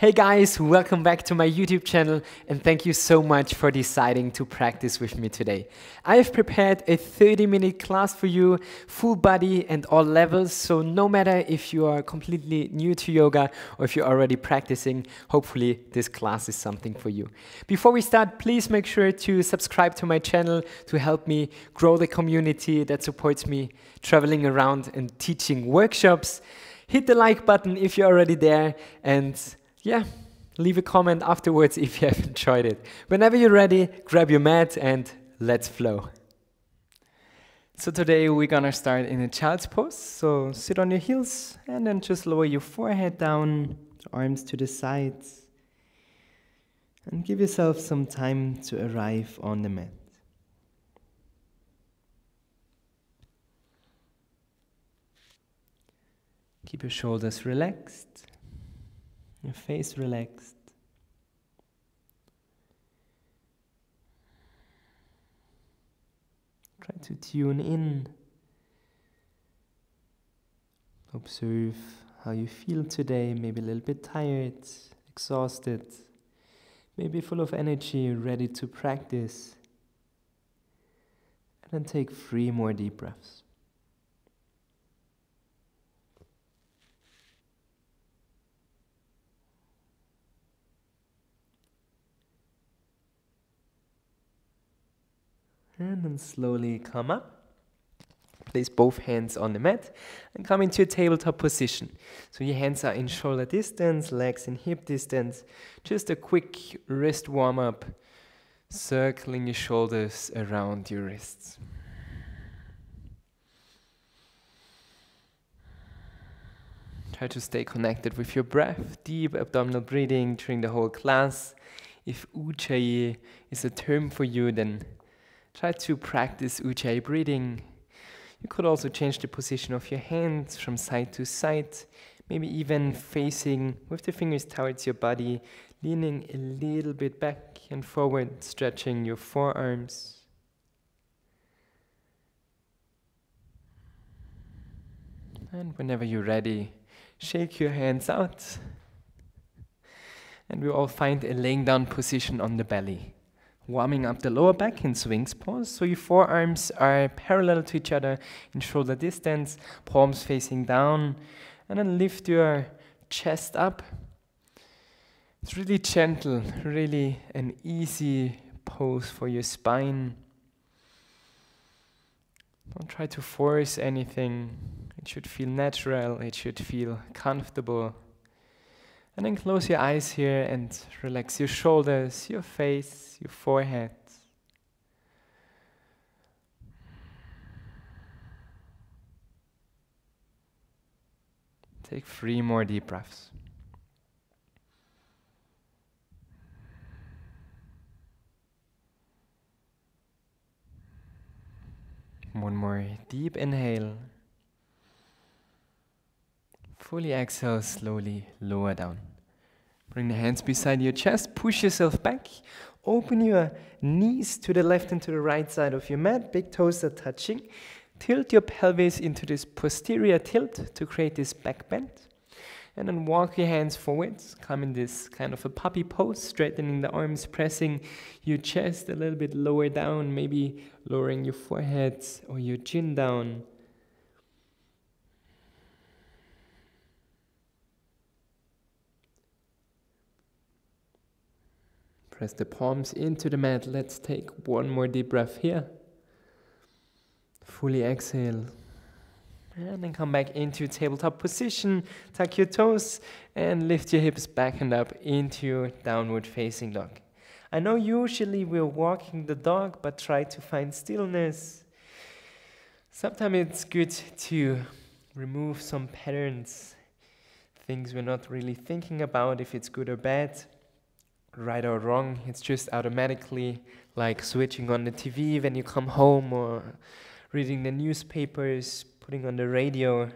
Hey guys, welcome back to my YouTube channel and thank you so much for deciding to practice with me today. I have prepared a 30-minute class for you, full body and all levels, so no matter if you are completely new to yoga or if you're already practicing, hopefully this class is something for you. Before we start, please make sure to subscribe to my channel to help me grow the community that supports me traveling around and teaching workshops. Hit the like button if you're already there and yeah, leave a comment afterwards if you have enjoyed it. Whenever you're ready, grab your mat and let's flow. So today we're gonna start in a child's pose. So sit on your heels and then just lower your forehead down, arms to the sides. And give yourself some time to arrive on the mat. Keep your shoulders relaxed. Your face relaxed. Try to tune in. Observe how you feel today, maybe a little bit tired, exhausted, maybe full of energy, ready to practice. And then take 3 more deep breaths. And then slowly come up. Place both hands on the mat and come into a tabletop position. So your hands are in shoulder distance, legs in hip distance. Just a quick wrist warm up, circling your shoulders around your wrists. Try to stay connected with your breath, deep abdominal breathing during the whole class. If Ujjayi is a term for you, then try to practice Ujjayi breathing. You could also change the position of your hands from side to side, maybe even facing with the fingers towards your body, leaning a little bit back and forward, stretching your forearms. And whenever you're ready, shake your hands out. And we all find a laying down position on the belly. Warming up the lower back in swings pose, so your forearms are parallel to each other in shoulder distance, palms facing down, and then lift your chest up. It's really gentle, really an easy pose for your spine. Don't try to force anything. It should feel natural, it should feel comfortable. And then close your eyes here and relax your shoulders, your face, your forehead. Take 3 more deep breaths. One more deep inhale. Fully exhale, slowly lower down. Bring the hands beside your chest, push yourself back. Open your knees to the left and to the right side of your mat. Big toes are touching. Tilt your pelvis into this posterior tilt to create this back bend. And then walk your hands forwards. Come in this kind of a puppy pose, straightening the arms, pressing your chest a little bit lower down, maybe lowering your forehead or your chin down. Press the palms into the mat. Let's take 1 more deep breath here. Fully exhale. And then come back into tabletop position. Tuck your toes and lift your hips back and up into downward facing dog. I know usually we're walking the dog, but try to find stillness. Sometimes it's good to remove some patterns, things we're not really thinking about if it's good or bad. Right or wrong, it's just automatically like switching on the TV when you come home or reading the newspapers, putting on the radio,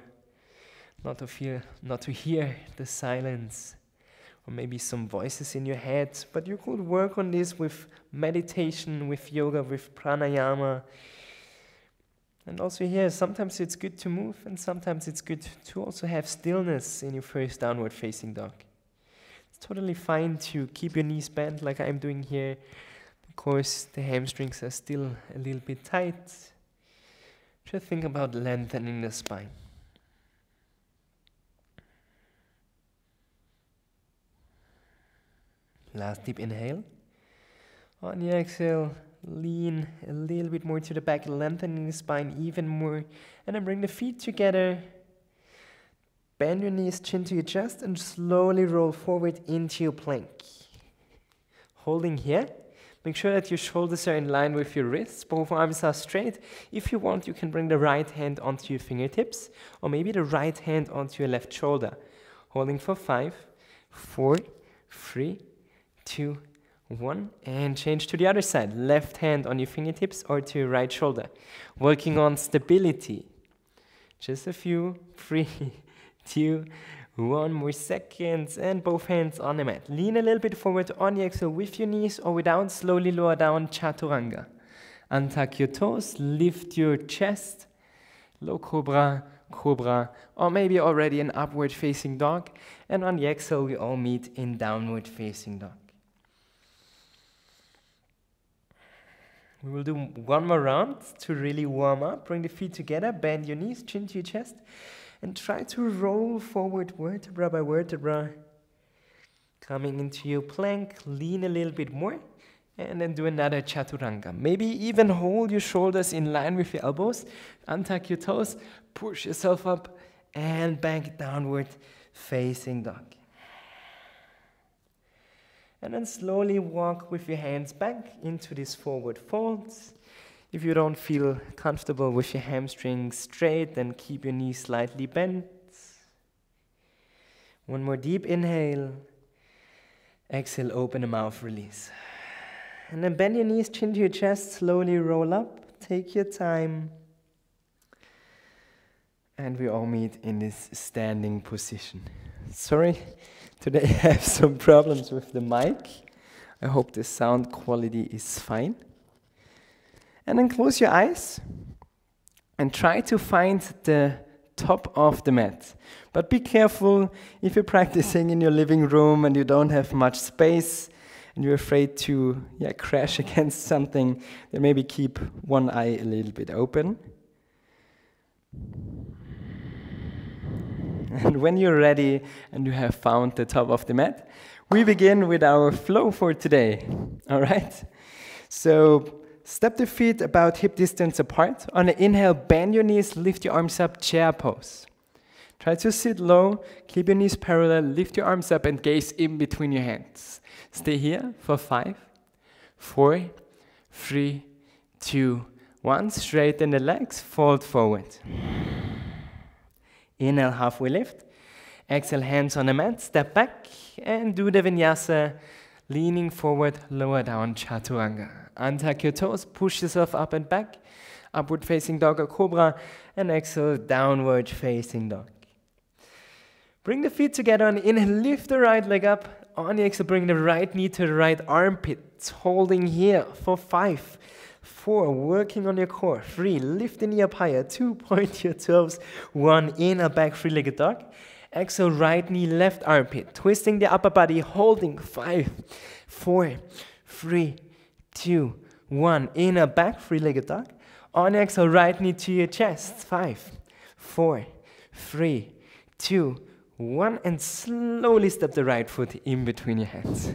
not to hear the silence or maybe some voices in your head. But you could work on this with meditation, with yoga, with pranayama. And also here, sometimes it's good to move and sometimes it's good to also have stillness in your first downward facing dog. It's totally fine to keep your knees bent like I'm doing here. Of course, the hamstrings are still a little bit tight. Just think about lengthening the spine. Last deep inhale. On the exhale, lean a little bit more to the back, lengthening the spine even more. And then bring the feet together. Bend your knees, chin to your chest, and slowly roll forward into your plank. Holding here. Make sure that your shoulders are in line with your wrists. Both arms are straight. If you want, you can bring the right hand onto your fingertips, or maybe the right hand onto your left shoulder. Holding for 5, 4, 3, 2, 1, and change to the other side. Left hand on your fingertips or to your right shoulder. Working on stability. Just a few, 3, 2, 1 more seconds, and both hands on the mat. Lean a little bit forward on the exhale with your knees or without. Slowly lower down, chaturanga. Untuck your toes, lift your chest. Low cobra, cobra, or maybe already an upward facing dog. And on the exhale, we all meet in downward facing dog. We will do one more round to really warm up. Bring the feet together, bend your knees, chin to your chest, and try to roll forward vertebra by vertebra. Coming into your plank, lean a little bit more, and then do another chaturanga. Maybe even hold your shoulders in line with your elbows, untuck your toes, push yourself up, and back downward facing dog. And then slowly walk with your hands back into these forward folds. If you don't feel comfortable with your hamstrings straight, then keep your knees slightly bent. One more deep inhale. Exhale, open the mouth, release. And then bend your knees, chin to your chest, slowly roll up. Take your time. And we all meet in this standing position. Sorry, today I have some problems with the mic. I hope the sound quality is fine. And then close your eyes and try to find the top of the mat. But be careful if you're practicing in your living room and you don't have much space and you're afraid to crash against something, then maybe keep one eye a little bit open. And when you're ready and you have found the top of the mat, we begin with our flow for today. All right? So step the feet about hip distance apart. On the inhale, bend your knees, lift your arms up, chair pose. Try to sit low, keep your knees parallel, lift your arms up and gaze in between your hands. Stay here for 5, 4, 3, 2, 1. Straighten the legs, fold forward. Inhale, halfway lift. Exhale, hands on the mat, step back and do the vinyasa, leaning forward, lower down, chaturanga. Untuck your toes, push yourself up and back, upward facing dog or cobra, and exhale, downward facing dog. Bring the feet together on the inhale, lift the right leg up. On the exhale, bring the right knee to the right armpit, holding here for 5, 4, working on your core. 3, lift the knee up higher. 2, point your toes. 1, inhale, back, three-legged dog. Exhale, right knee, left armpit, twisting the upper body, holding. 5, 4, 3, 2, 1. Inhale, back, three-legged dog. On exhale, right knee to your chest. 5, 4, 3, 2, 1. And slowly step the right foot in between your hands.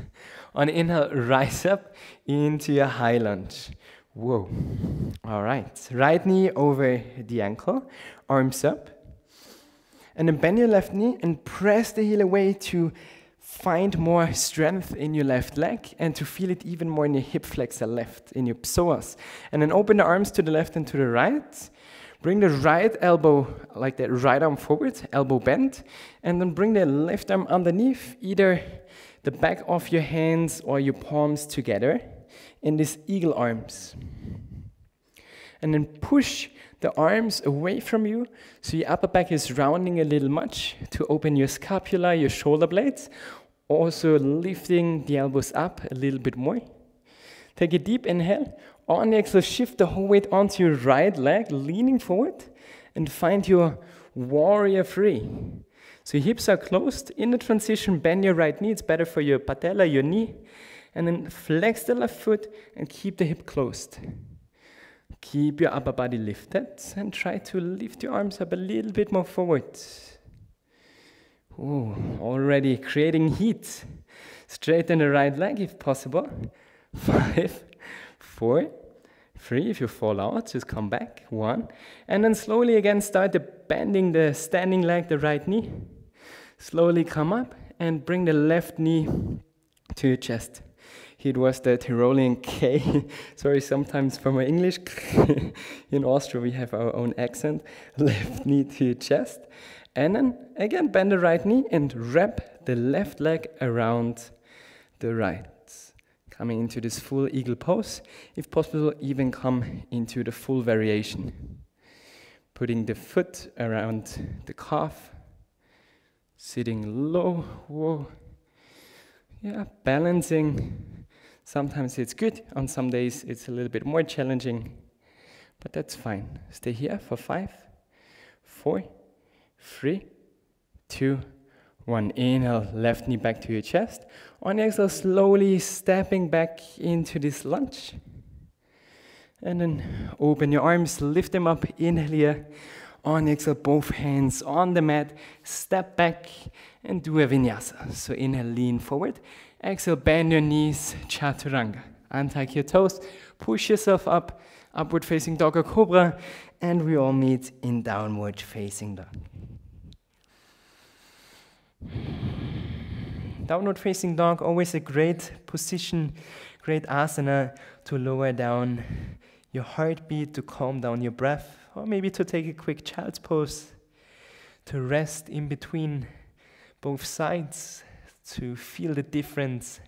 On inhale, rise up into your high lunge. Whoa. All right. Right knee over the ankle, arms up. And then bend your left knee and press the heel away to find more strength in your left leg and to feel it even more in your hip flexor left, in your psoas. And then open the arms to the left and to the right. Bring the right elbow, like that, right arm forward, elbow bent. And then bring the left arm underneath, either the back of your hands or your palms together in these eagle arms. And then push the arms away from you, so your upper back is rounding a little much to open your scapula, your shoulder blades. Also lifting the elbows up a little bit more. Take a deep inhale. On the exhale, shift the whole weight onto your right leg, leaning forward, and find your warrior 3. So hips are closed. In the transition, bend your right knee. It's better for your patella, your knee. And then flex the left foot and keep the hip closed. Keep your upper body lifted and try to lift your arms up a little bit more forward. Ooh, already creating heat. Straighten the right leg if possible. 5, 4, 3. If you fall out, just come back. 1. And then slowly again start bending the standing leg, the right knee. Slowly come up and bring the left knee to your chest. It was the Tyrolean K. Sorry, sometimes for my English. In Austria, we have our own accent. Left knee to your chest. And then again, bend the right knee and wrap the left leg around the right. Coming into this full eagle pose. If possible, even come into the full variation. Putting the foot around the calf. Sitting low. Whoa. Yeah, balancing. Sometimes it's good, on some days it's a little bit more challenging, but that's fine. Stay here for 5, 4, 3, 2, 1. Inhale, left knee back to your chest. On the exhale, slowly stepping back into this lunge. And then open your arms, lift them up, inhale here. On the exhale, both hands on the mat, step back and do a vinyasa. So inhale, lean forward. Exhale, bend your knees, chaturanga. Untuck your toes, push yourself up, upward facing dog or cobra, and we all meet in downward facing dog. Downward facing dog, always a great position, great asana to lower down your heartbeat, to calm down your breath, or maybe to take a quick child's pose, to rest in between both sides, to feel the difference.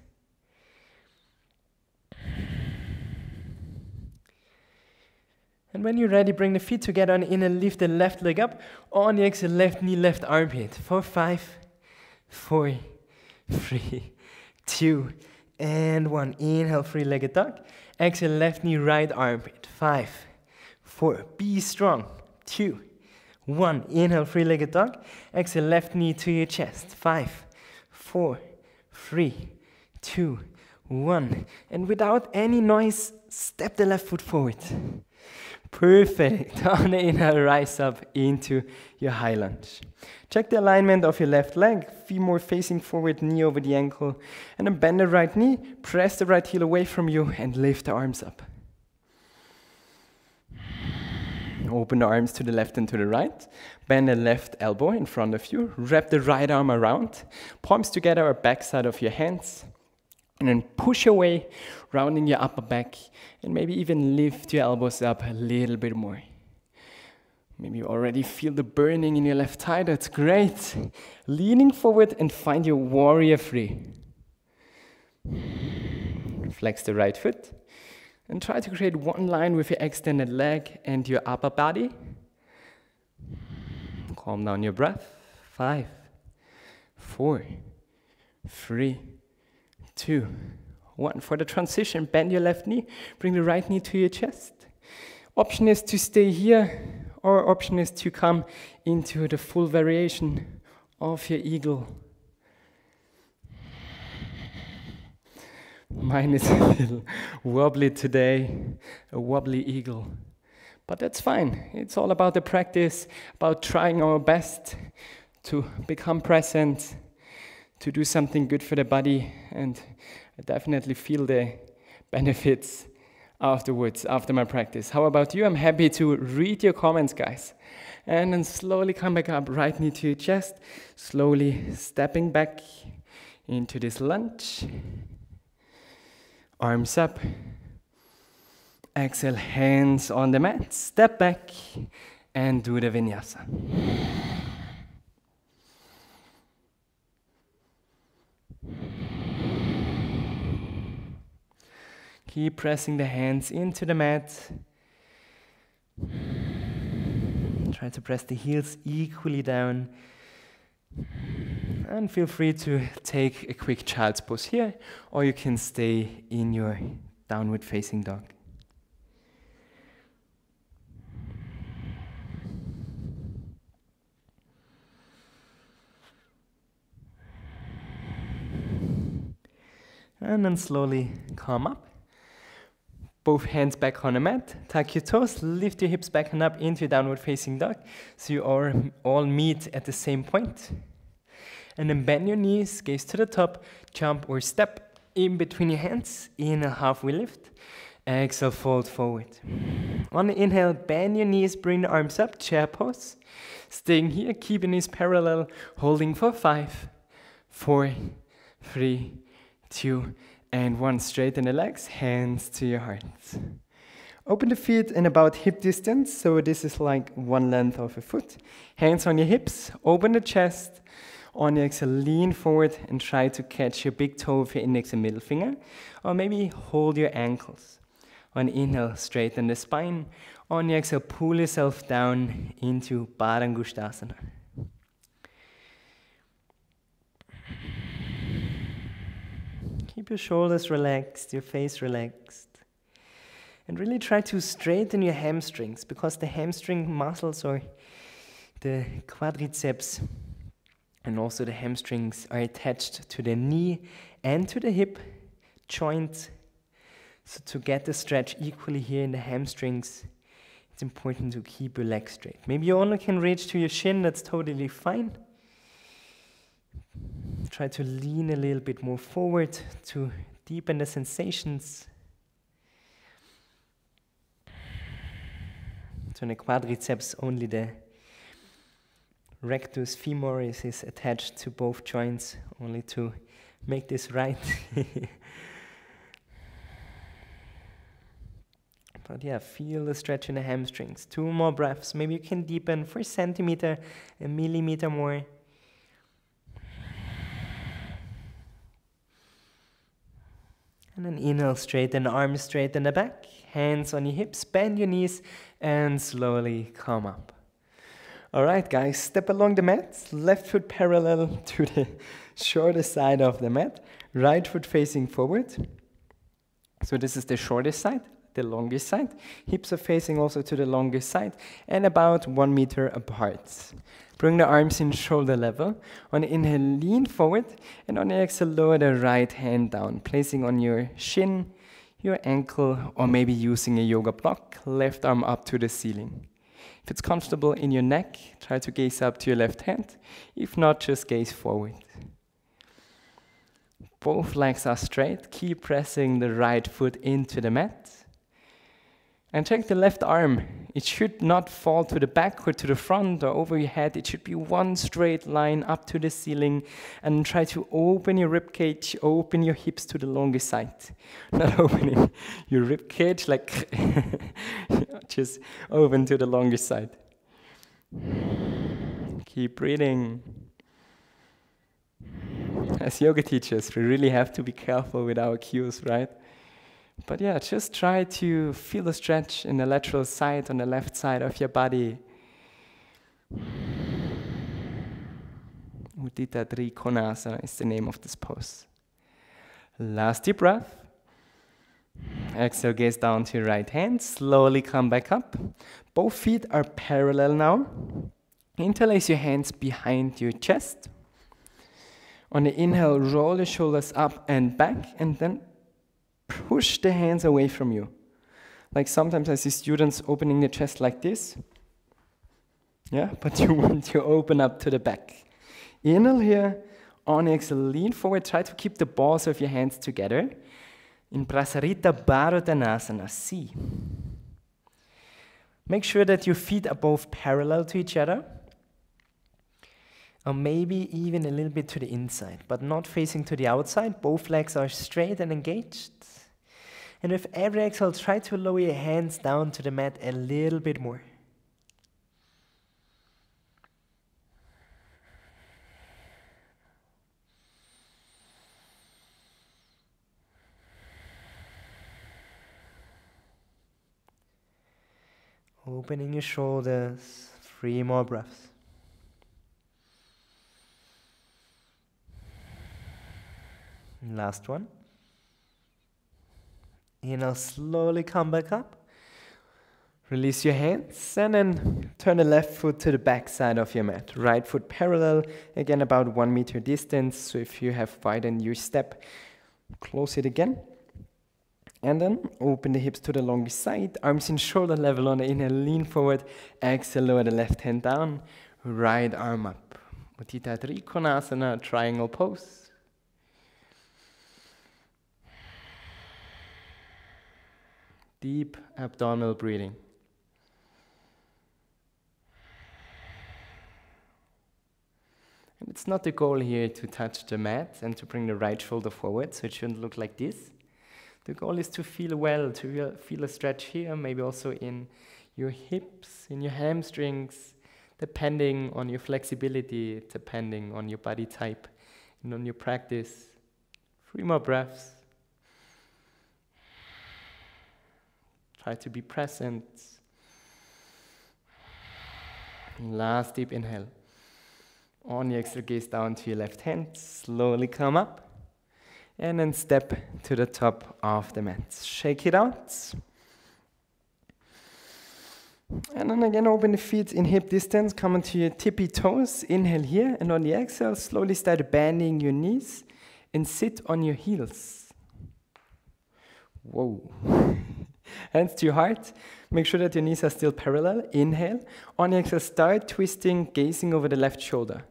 And when you're ready, bring the feet together and inhale, lift the left leg up. On the exhale, left knee, left armpit. For 5, 4, 3, 2, and 1. Inhale, three-legged dog. Exhale, left knee, right armpit. 5, 4, be strong. 2, 1. Inhale, three-legged dog. Exhale, left knee to your chest. 5, 4, 3, 2, 1. And without any noise, step the left foot forward. Perfect. On the inhale, rise up into your high lunge. Check the alignment of your left leg, femur facing forward, knee over the ankle. And then bend the right knee, press the right heel away from you, and lift the arms up. Open the arms to the left and to the right. Bend the left elbow in front of you. Wrap the right arm around. Palms together or back side of your hands. And then push away, rounding your upper back. And maybe even lift your elbows up a little bit more. Maybe you already feel the burning in your left thigh. That's great. Leaning forward and find your warrior 3. Flex the right foot. And try to create one line with your extended leg and your upper body. Calm down your breath. 5, 4, 3, 2, 1. For the transition, bend your left knee. Bring the right knee to your chest. Option is to stay here, or option is to come into the full variation of your eagle. Mine is a little wobbly today, a wobbly eagle. But that's fine. It's all about the practice, about trying our best to become present, to do something good for the body, and I definitely feel the benefits afterwards, after my practice. How about you? I'm happy to read your comments, guys. And then slowly come back up, right knee to your chest, slowly stepping back into this lunge. Arms up. Exhale, hands on the mat. Step back and do the vinyasa. Keep pressing the hands into the mat. Try to press the heels equally down. And feel free to take a quick child's pose here, or you can stay in your downward facing dog. And then slowly come up. Both hands back on the mat. Tuck your toes, lift your hips back and up into downward facing dog. So you all meet at the same point. And then bend your knees, gaze to the top, jump or step in between your hands. Inhale, halfway lift. Exhale, fold forward. On the inhale, bend your knees, bring the arms up, chair pose. Staying here, keep your knees parallel, holding for 5, 4, 3, 2, and 1. Straighten the legs, hands to your heart. Open the feet in about hip distance, so this is like one length of a foot. Hands on your hips, open the chest. On your exhale, lean forward and try to catch your big toe with your index and middle finger, or maybe hold your ankles. On inhale, straighten the spine. On your exhale, pull yourself down into Padangusthasana. Keep your shoulders relaxed, your face relaxed. And really try to straighten your hamstrings, because the hamstring muscles or the quadriceps and also the hamstrings are attached to the knee and to the hip joint. So to get the stretch equally here in the hamstrings, it's important to keep your legs straight. Maybe you only can reach to your shin, that's totally fine. Try to lean a little bit more forward to deepen the sensations. So in the quadriceps, only the rectus femoris is attached to both joints, only to make this right. But yeah, feel the stretch in the hamstrings. 2 more breaths. Maybe you can deepen for a centimeter, a millimeter more. And then inhale, straighten the arms, straighten the back. Hands on your hips, bend your knees, and slowly come up. All right, guys, step along the mat. Left foot parallel to the shorter side of the mat. Right foot facing forward. So this is the shortest side, the longest side. Hips are facing also to the longest side and about 1 meter apart. Bring the arms in shoulder level. On the inhale, lean forward, and on the exhale, lower the right hand down, placing on your shin, your ankle, or maybe using a yoga block. Left arm up to the ceiling. If it's comfortable in your neck, try to gaze up to your left hand. If not, just gaze forward. Both legs are straight. Keep pressing the right foot into the mat. And check the left arm. It should not fall to the back or to the front or over your head. It should be one straight line up to the ceiling. And try to open your rib cage, open your hips to the longest side. Not opening your rib cage, like just open to the longest side. Keep breathing. As yoga teachers, we really have to be careful with our cues, right? But yeah, just try to feel the stretch in the lateral side on the left side of your body. Uddita Trikonasana is the name of this pose. Last deep breath. Exhale, gaze down to your right hand. Slowly come back up. Both feet are parallel now. Interlace your hands behind your chest. On the inhale, roll the shoulders up and back, and then push the hands away from you. Like sometimes I see students opening the chest like this. Yeah, but you want to open up to the back. Inhale here. On exhale, lean forward. Try to keep the balls of your hands together. In Prasarita Bharadhanasana, C. Make sure that your feet are both parallel to each other. Or maybe even a little bit to the inside, but not facing to the outside. Both legs are straight and engaged. And with every exhale, try to lower your hands down to the mat a little bit more. Opening your shoulders, 3 more breaths. Last one. Inhale, slowly come back up. Release your hands and then turn the left foot to the back side of your mat. Right foot parallel, again about 1 meter distance. So if you have widened your step, Close it again. And then open the hips to the longest side, arms in shoulder level on the inhale, lean forward, exhale, lower the left hand down, right arm up. Utthita Trikonasana, triangle pose. Deep abdominal breathing. And it's not the goal here to touch the mat and to bring the right shoulder forward, so it shouldn't look like this. The goal is to feel well, to feel a stretch here, maybe also in your hips, in your hamstrings, depending on your flexibility, depending on your body type and on your practice. 3 more breaths. Try to be present. Last deep inhale. On your exhale, gaze down to your left hand. Slowly come up. And then step to the top of the mat. Shake it out. And then again, open the feet in hip distance. Come onto your tippy toes. Inhale here. And on the exhale, slowly start bending your knees. And sit on your heels. Whoa. Hands to your heart. Make sure that your knees are still parallel. Inhale. On the exhale, start twisting, gazing over the left shoulder.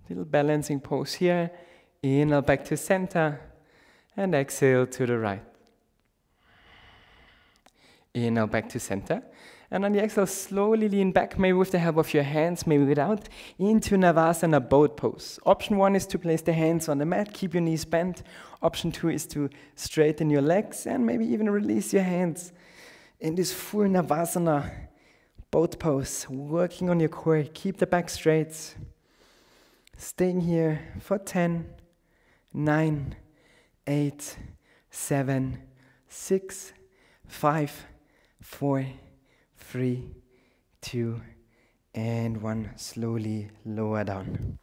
Little balancing pose here. Inhale back to center. And exhale to the right. Inhale back to center. And on the exhale, slowly lean back, maybe with the help of your hands, maybe without, into Navasana boat pose. Option 1 is to place the hands on the mat, keep your knees bent. Option 2 is to straighten your legs and maybe even release your hands in this full Navasana boat pose, working on your core. Keep the back straight. Staying here for 10, 9, 8, 7, 6, 5, 4, 3, 2, and 1. Slowly lower down.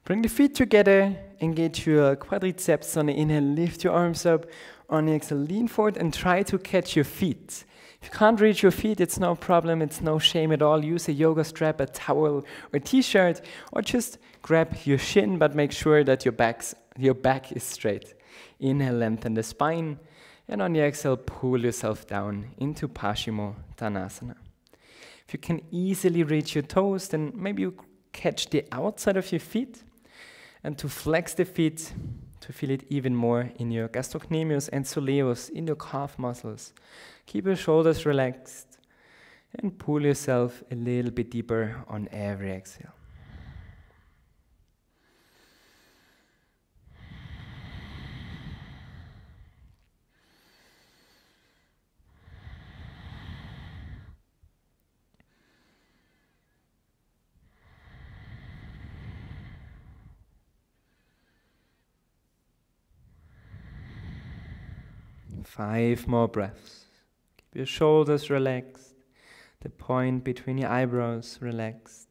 Bring the feet together, engage your quadriceps on the inhale, lift your arms up. On the exhale, lean forward and try to catch your feet. If you can't reach your feet, it's no problem, it's no shame at all. Use a yoga strap, a towel, or t-shirt, or just grab your shin, but make sure that your back is straight. Inhale, lengthen the spine, and on the exhale, pull yourself down into Paschimottanasana. If you can easily reach your toes, then maybe you catch the outside of your feet, and to flex the feet, to feel it even more in your gastrocnemius and soleus, in your calf muscles. Keep your shoulders relaxed and pull yourself a little bit deeper on every exhale. Five more breaths. Keep your shoulders relaxed, the point between your eyebrows relaxed.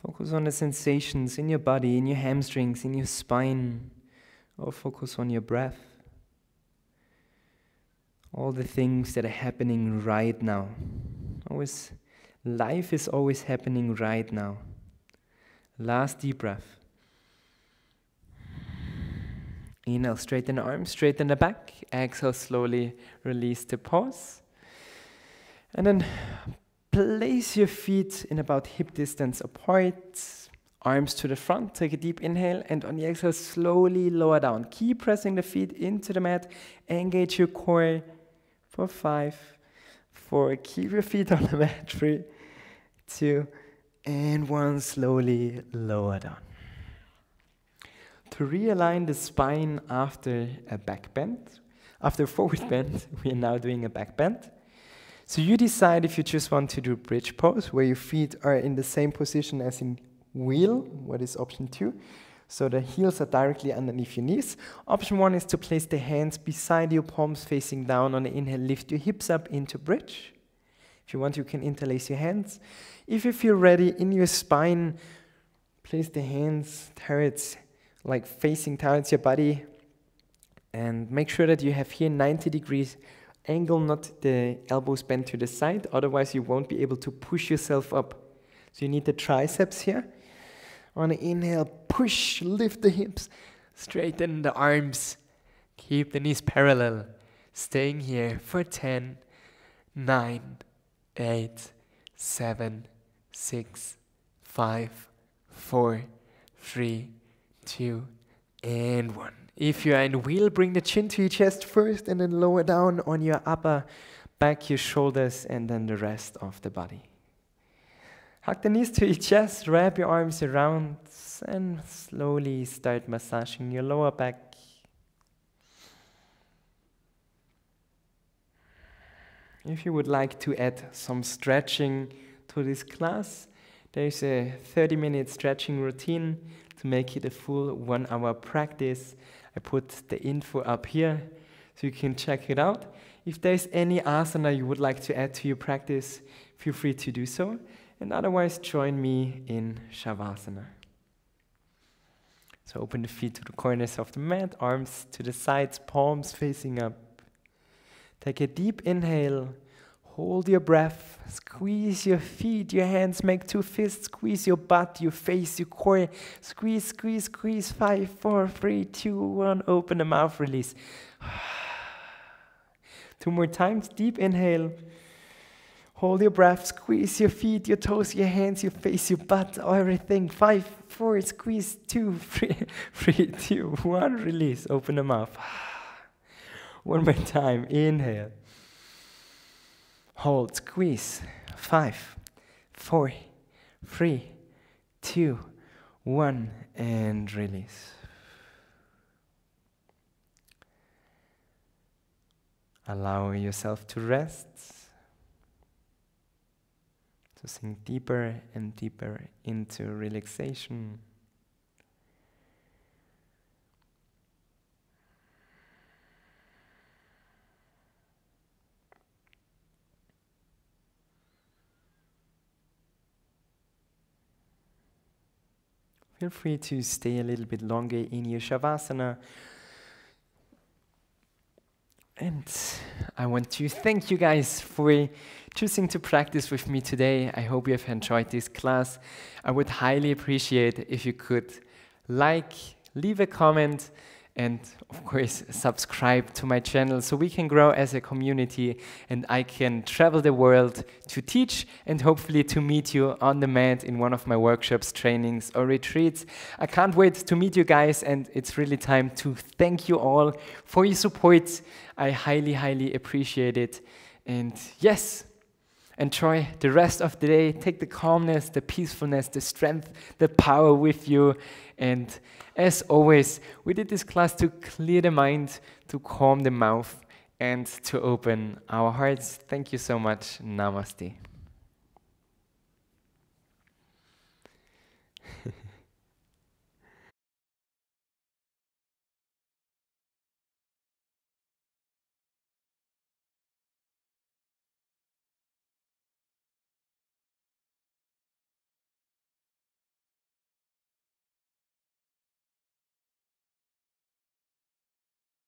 Focus on the sensations in your body, in your hamstrings, in your spine, or focus on your breath. All the things that are happening right now. Life is always happening right now. Last deep breath. Inhale, straighten the arms, straighten the back. Exhale, slowly release the pause. And then place your feet in about hip distance apart. Arms to the front, take a deep inhale. And on the exhale, slowly lower down. Keep pressing the feet into the mat. Engage your core for 5, 4. Keep your feet on the mat. 3, 2, and 1. Slowly lower down. To realign the spine after a back bend, after a forward bend, we are now doing a back bend. So you decide if you just want to do bridge pose, where your feet are in the same position as in wheel, what is option 2. So the heels are directly underneath your knees. Option 1 is to place the hands beside your palms facing down. On the inhale, lift your hips up into bridge. If you want, you can interlace your hands. If you feel ready in your spine, place the hands facing towards your body, and make sure that you have here 90 degrees angle, not the elbows bent to the side, otherwise you won't be able to push yourself up. So you need the triceps here. On the inhale, push, lift the hips, straighten the arms, keep the knees parallel. Staying here for 10, 9, 8, 7, 6, 5, 4, 3, 2, and 1. If you are in wheel, bring the chin to your chest first and then lower down on your upper back, your shoulders, and then the rest of the body. Hug the knees to your chest, wrap your arms around, and slowly start massaging your lower back. If you would like to add some stretching to this class, there's a 30-minute stretching routine to make it a full 1 hour practice. I put the info up here so you can check it out. If there's any asana you would like to add to your practice, feel free to do so. And otherwise, join me in Shavasana. So open the feet to the corners of the mat, arms to the sides, palms facing up. Take a deep inhale, hold your breath, squeeze your feet, your hands make 2 fists, squeeze your butt, your face, your core, squeeze, squeeze, squeeze, 5, 4, 3, 2, 1, open the mouth, release. 2 more times, deep inhale, hold your breath, squeeze your feet, your toes, your hands, your face, your butt, everything, 5, 4, squeeze, 2, 3, 2, 1, release, open the mouth. 1 more time, inhale. Hold, squeeze. 5, 4, 3, 2, 1, and release. Allow yourself to rest, to sink deeper and deeper into relaxation. Feel free to stay a little bit longer in your Shavasana. And I want to thank you guys for choosing to practice with me today. I hope you have enjoyed this class. I would highly appreciate if you could like, leave a comment, and of course subscribe to my channel so we can grow as a community and I can travel the world to teach and hopefully to meet you on the mat in one of my workshops, trainings or retreats. I can't wait to meet you guys, and it's really time to thank you all for your support. I highly, highly appreciate it. And yes, enjoy the rest of the day. Take the calmness, the peacefulness, the strength, the power with you. And as always, we did this class to clear the mind, to calm the mouth, and to open our hearts. Thank you so much. Namaste.